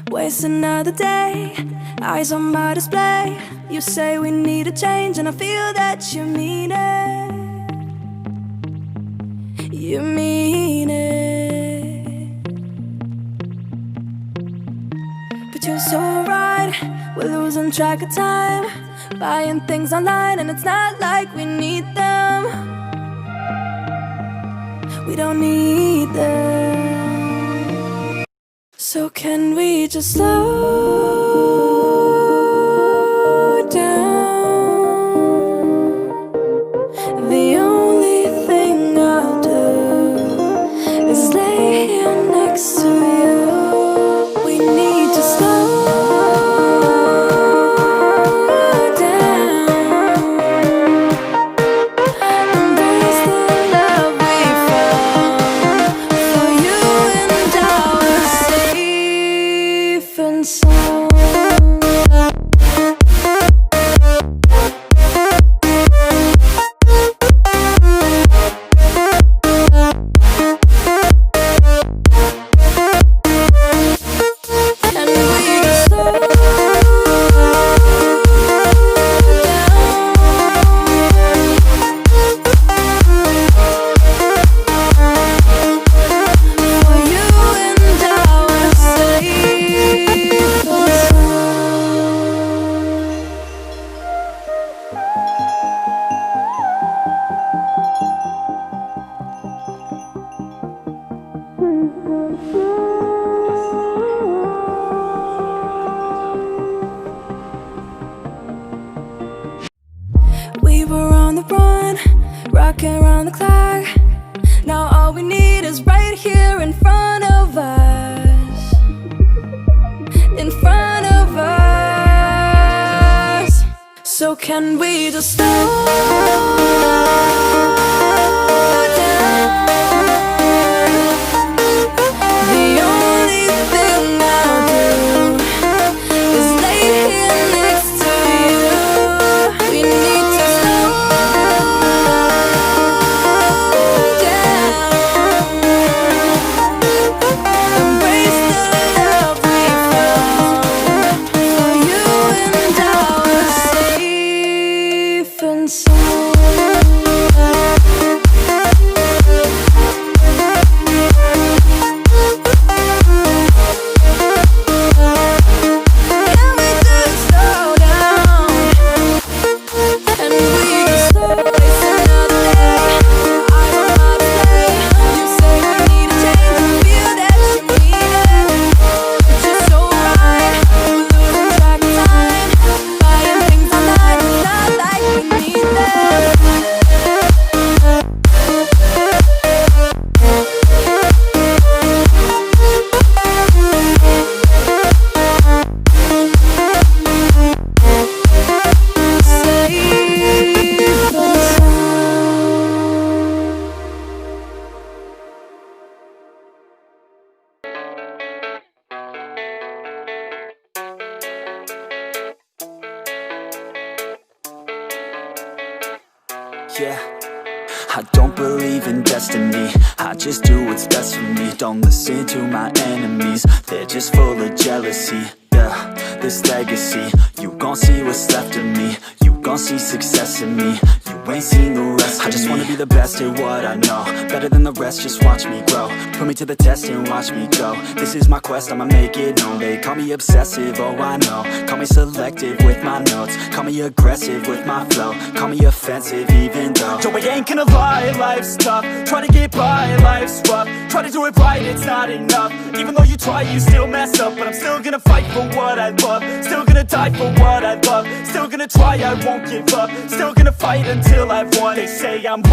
Waste another day, eyes on my display. You say we need a change, and I feel that you mean it. You mean it. But you're so right, we're losing track of time, buying things online, and it's not like we need them. We don't need them. So can we just slow down? The only thing I'll do is lay here next to you. We need to slow down, embrace the love we found. For you and I are safe and sound. We were on the run, rocking around the clock. Now all we need is right here in front of us. In front of us. So can we just slow down? The only thing I'll do is lay here next to you. We need to slow down, embrace the love we found. For you and I are safe and sound. Can we just slow down? And we just waste another day, eyes on my display. You say we need a change, and feel that you mean it. But you're so right, we're losing track of time, buying things online, it's not like we need them. Safe and Yeah, I don't believe in destiny, I just do what's best for me. Don't listen to my enemies, they're just full of jealousy. Yeah, this legacy, you gon' see what's left of me. You gon' see success in me, you ain't seen the rest of me. I just wanna be the best at what I know, better than the rest, just watch me grow. Put me to the test and watch me go. This is my quest, I'ma make it known. They call me obsessive, oh I know. Call me selective with my notes, call me aggressive with my flow, call me offensive even though Joe, I ain't gonna lie, life's tough. Try to get by, life's rough. Try to do it right, it's not enough. Even though you try, you still mess up. But I'm still gonna fight for what I love, still gonna die for what I love, still gonna try, I won't give up, still gonna fight until I've won. They say I'm way